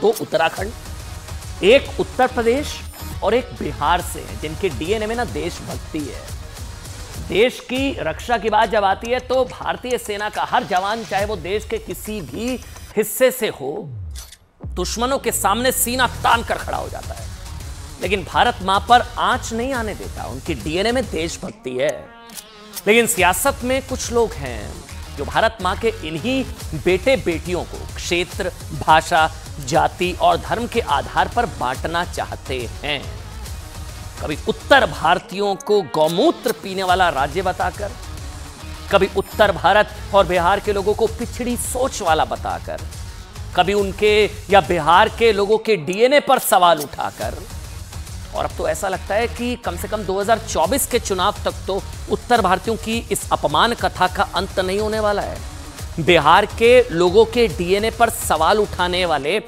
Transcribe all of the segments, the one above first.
दो उत्तराखंड, एक उत्तर प्रदेश और एक बिहार से हैं, जिनके डीएनए में ना देशभक्ति है। देश की रक्षा की बात जब आती है तो भारतीय सेना का हर जवान, चाहे वो देश के किसी भी हिस्से से हो, दुश्मनों के सामने सीना तान कर खड़ा हो जाता है। लेकिन भारत मां पर आंच नहीं आने देता, उनकी डीएनए में देशभक्ति है। लेकिन सियासत में कुछ लोग हैं जो भारत मां के इन्हीं बेटे बेटियों को क्षेत्र, भाषा, जाति और धर्म के आधार पर बांटना चाहते हैं। कभी उत्तर भारतीयों को गौमूत्र पीने वाला राज्य बताकर, कभी उत्तर भारत और बिहार के लोगों को पिछड़ी सोच वाला बताकर, कभी उनके या बिहार के लोगों के डीएनए पर सवाल उठाकर, और अब तो ऐसा लगता है कि कम से कम 2024 के चुनाव तक तो उत्तर भारतीयों की इस अपमान कथा का अंत नहीं होने वाला है। बिहार के लोगों के डीएनए पर सवाल उठाने वाले,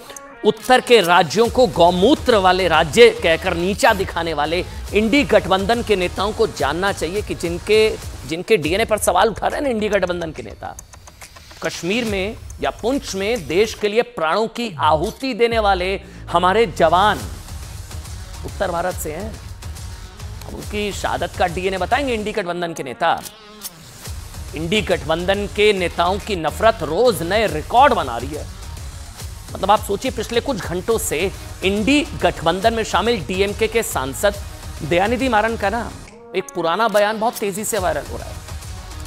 उत्तर के राज्यों को गौमूत्र वाले राज्य कहकर नीचा दिखाने वाले इंडी गठबंधन के नेताओं को जानना चाहिए कि जिनके डीएनए पर सवाल उठा रहे हैं ना इंडी गठबंधन के नेता, कश्मीर में या पुंछ में देश के लिए प्राणों की आहुति देने वाले हमारे जवान उत्तर भारत से हैं। अब उनकी शहादत का डीएनए बताएंगे इंडी गठबंधन के नेता। इंडी गठबंधन के नेताओं की नफरत रोज नए रिकॉर्ड बना रही है। मतलब आप सोचिए, पिछले कुछ घंटों से इंडी गठबंधन में शामिल डीएमके के सांसद दयानिधि मारन का ना एक पुराना बयान बहुत तेजी से वायरल हो रहा है।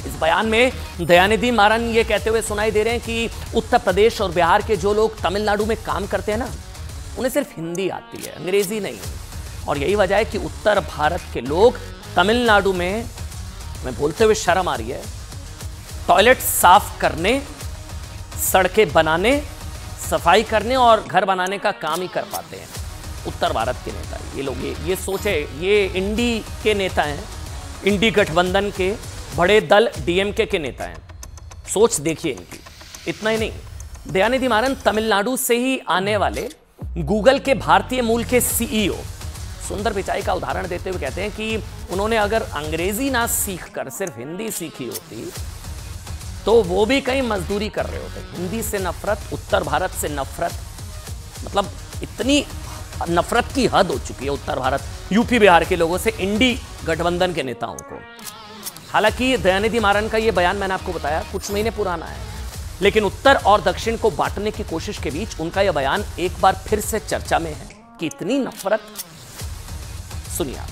इस बयान में दयानिधि मारन ये कहते हुए सुनाई दे रहे हैं कि उत्तर प्रदेश और बिहार के जो लोग तमिलनाडु में काम करते हैं ना, उन्हें सिर्फ हिंदी आती है, अंग्रेजी नहीं। और यही वजह है कि उत्तर भारत के लोग तमिलनाडु में, मैं बोलते हुए शर्म आ रही है, टॉयलेट साफ करने, सड़कें बनाने, सफाई करने और घर बनाने का काम ही कर पाते हैं। उत्तर भारत के नेता ये लोग, ये सोचे, ये इंडी के नेता हैं, इंडी गठबंधन के बड़े दल डीएमके के नेता हैं। सोच देखिए इनकी। इतना ही नहीं, दयानिधि मारन तमिलनाडु से ही आने वाले गूगल के भारतीय मूल के सीईओ सुंदर पिचाई का उदाहरण देते हुए कहते हैं कि उन्होंने अगर अंग्रेजी ना सीखकर सिर्फ हिंदी सीखी होती तो वो भी कहीं मजदूरी कर रहे होते। हिंदी से नफरत, उत्तर भारत से नफरत, मतलब इतनी नफरत की हद हो चुकी है उत्तर भारत, यूपी बिहार के लोगों से इंडी गठबंधन के नेताओं को। हालांकि दयानिधि मारन का ये बयान मैंने आपको बताया कुछ महीने पुराना है, लेकिन उत्तर और दक्षिण को बांटने की कोशिश के बीच उनका यह बयान एक बार फिर से चर्चा में है कि इतनी नफरत। सुनिए आप।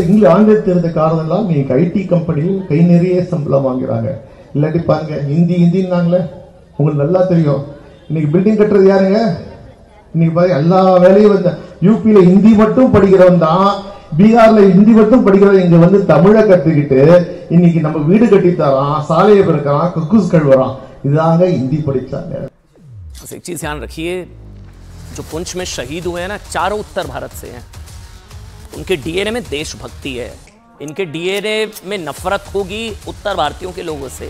இங்க ஆங்கிலம் தெரிந்த காரணம்லாம் நீங்க ஐடி கம்பெனியில் கை நிறைய சம்பளம் வாங்குறாங்க. இல்லாட்டி பாருங்க ஹிந்தின்னாங்களே, உங்களுக்கு நல்லா தெரியும். இன்னைக்கு பில்டிங் கட்டுறது யாருங்க? இன்னைக்கு பாருங்க எல்லா வேலையும் வந்து யூபியில ஹிந்தி மட்டும் படிக்கிறவன் தான், பீகார்ல ஹிந்தி மட்டும் படிக்கிறவன் இங்க வந்து தமிழை கத்துக்கிட்டு இன்னைக்கு நம்ம வீடு கட்டி தரான், சாலையை பிறக்கிறான், குக்கூஸ் கழுவுறான். இதுதாங்க हिंदी படிச்சாங்க. एक चीज ध्यान रखिए, जो पुंछ में शहीद हुए हैं ना, चारों उत्तर भारत से हैं। उनके डीएनए में देशभक्ति है, इनके डीएनए में नफरत होगी उत्तर भारतीयों के लोगों से।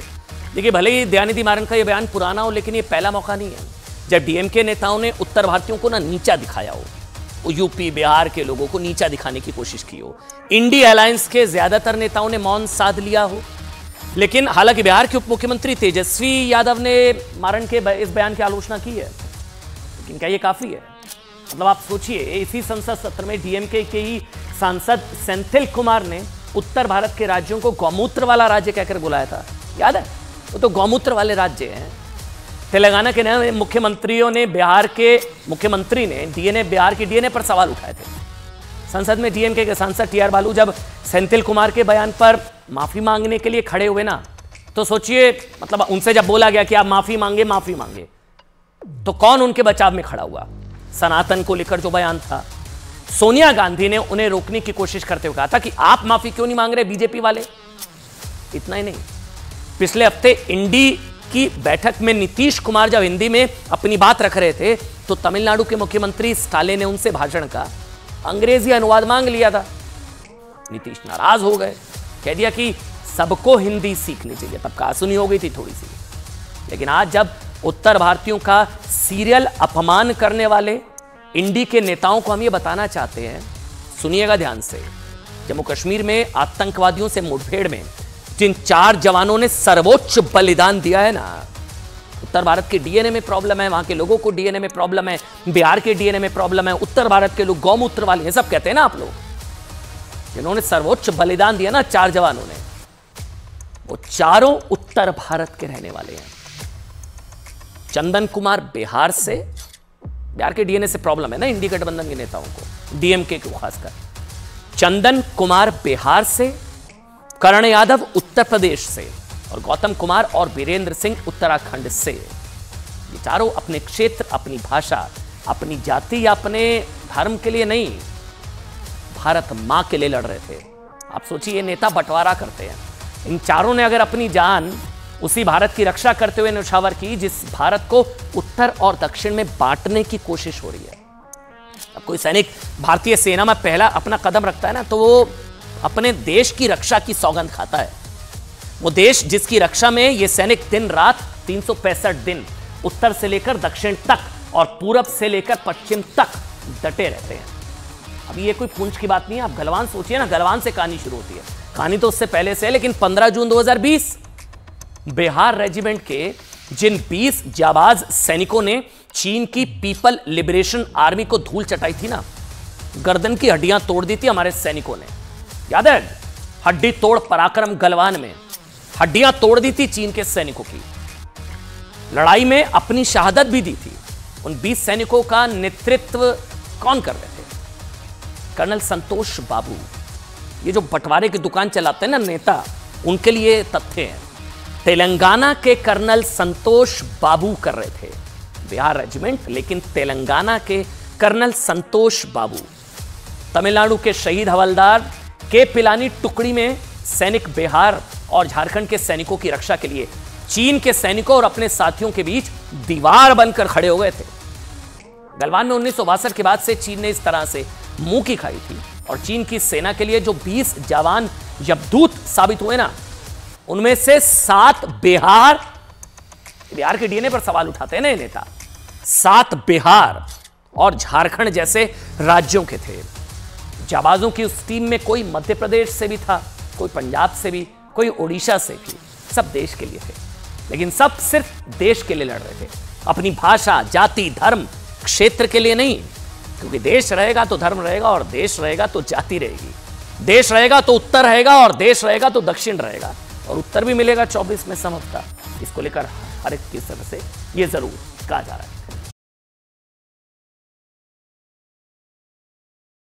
देखिए, भले ही दयानिधि मारन का ये बयान पुराना हो, लेकिन ये पहला मौका नहीं है जब डीएमके नेताओं ने उत्तर भारतीयों को ना नीचा दिखाया हो, वो यूपी बिहार के लोगों को नीचा दिखाने की कोशिश की हो। इंडी अलायंस के ज्यादातर नेताओं ने मौन साध लिया हो, लेकिन हालांकि बिहार के उप मुख्यमंत्री तेजस्वी यादव ने मारन के इस बयान की आलोचना की है, लेकिन क्या ये काफी है? मतलब आप सोचिए, इसी संसद सत्र में डीएमके के ही सांसद सेंथिल कुमार ने उत्तर भारत के राज्यों को गौमूत्र वाला राज्य कहकर बुलाया था, याद है? वो तो गौमूत्र वाले राज्य हैं। तेलंगाना के नए मुख्यमंत्रियों ने, बिहार के मुख्यमंत्री ने बिहार के डीएनए पर सवाल उठाए थे। संसद में डीएमके के सांसद टीआर बालू जब सेंथिल कुमार के बयान पर माफी मांगने के लिए खड़े हुए ना, तो सोचिए, मतलब उनसे जब बोला गया कि आप माफी मांगे, तो कौन उनके बचाव में खड़ा हुआ? सनातन को लेकर जो बयान था, सोनिया गांधी ने उन्हें रोकने की कोशिश करते हुए कहा था कि आप माफी क्यों नहीं मांग रहे बीजेपी वाले। इतना ही नहीं, पिछले हफ्ते इंडी की बैठक में नीतीश कुमार जब हिंदी में अपनी बात रख रहे थे, तो तमिलनाडु के मुख्यमंत्री स्टालिन ने उनसे भाषण का अंग्रेजी अनुवाद मांग लिया था। नीतीश नाराज हो गए, कह दिया कि सबको हिंदी सीखनी चाहिए। तब कहासुनी हो गई थी थोड़ी सी। लेकिन आज जब उत्तर भारतीयों का सीरियल अपमान करने वाले इंडी के नेताओं को हम ये बताना चाहते हैं, सुनिएगा ध्यान से। जम्मू कश्मीर में आतंकवादियों से मुठभेड़ में जिन 4 जवानों ने सर्वोच्च बलिदान दिया है ना, उत्तर भारत के डीएनए में प्रॉब्लम है, वहां के लोगों को डीएनए में प्रॉब्लम है, बिहार के डीएनए में प्रॉब्लम है, उत्तर भारत के लोग गौमूत्र वाले हैं, सब कहते हैं ना आप लोग। जिन्होंने सर्वोच्च बलिदान दिया ना 4 जवानों ने, वो चारों उत्तर भारत के रहने वाले हैं। चंदन कुमार बिहार से, बिहार के डीएनए से प्रॉब्लम है ना इंडी गठबंधन के नेताओं को, डीएमके को खासकर। चंदन कुमार बिहार से, करण यादव उत्तर प्रदेश से, और गौतम कुमार और वीरेंद्र सिंह उत्तराखंड से। ये चारों अपने क्षेत्र, अपनी भाषा, अपनी जाति या अपने धर्म के लिए नहीं, भारत मां के लिए लड़ रहे थे। आप सोचिए, ये नेता बंटवारा करते हैं। इन चारों ने अगर अपनी जान उसी भारत की रक्षा करते हुए न्यौछावर की जिस भारत को उत्तर और दक्षिण में बांटने की कोशिश हो रही है। अब कोई सैनिक भारतीय सेना में पहला अपना कदम रखता है ना, तो वो अपने देश की रक्षा की सौगंध खाता है। वो देश जिसकी रक्षा में ये सैनिक दिन रात 365 दिन उत्तर से लेकर दक्षिण तक और पूरब से लेकर पश्चिम तक डटे रहते हैं। अभी ये कोई पुंछ की बात नहीं है। आप गलवान सोचिए ना, गलवान से कहानी शुरू होती है, कहानी तो उससे पहले से है। लेकिन 15 जून 2020 बिहार रेजिमेंट के जिन 20 जाबाज सैनिकों ने चीन की पीपल लिबरेशन आर्मी को धूल चटाई थी ना, गर्दन की हड्डियां तोड़ दी थी हमारे सैनिकों ने, याद है? हड्डी तोड़ पराक्रम गलवान में हड्डियां तोड़ दी थी चीन के सैनिकों की। लड़ाई में अपनी शहादत भी दी थी। उन 20 सैनिकों का नेतृत्व कौन कर रहे थे? कर्नल संतोष बाबू। ये जो बंटवारे की दुकान चलाते हैं ना नेता, उनके लिए तथ्य हैं। तेलंगाना के कर्नल संतोष बाबू कर रहे थे बिहार रेजिमेंट, लेकिन तेलंगाना के कर्नल संतोष बाबू तमिलनाडु के शहीद हवलदार के पिलानी टुकड़ी में सैनिक बिहार और झारखंड के सैनिकों की रक्षा के लिए चीन के सैनिकों और अपने साथियों के बीच दीवार बनकर खड़े हो गए थे। गलवान में 1962 के बाद से चीन ने इस तरह से मुंह की खाई थी, और चीन की सेना के लिए जो 20 जवान यमदूत साबित हुए ना, उनमें से 7 बिहार के डीएनए पर सवाल उठाते हैं ना ये नेता, 7 बिहार और झारखंड जैसे राज्यों के थे। जाबाजों की उस टीम में कोई मध्य प्रदेश से भी था, कोई पंजाब से भी, कोई ओडिशा से भी। सब देश के लिए थे, लेकिन सब सिर्फ देश के लिए लड़ रहे थे, अपनी भाषा, जाति, धर्म, क्षेत्र के लिए नहीं। क्योंकि देश रहेगा तो धर्म रहेगा, और देश रहेगा तो जाति रहेगी। देश रहेगा तो उत्तर रहेगा, और देश रहेगा तो दक्षिण रहेगा, और उत्तर भी मिलेगा 24 में समझता। इसको लेकर हर एक किस तरह से ये जरूर कहा जा रहा है।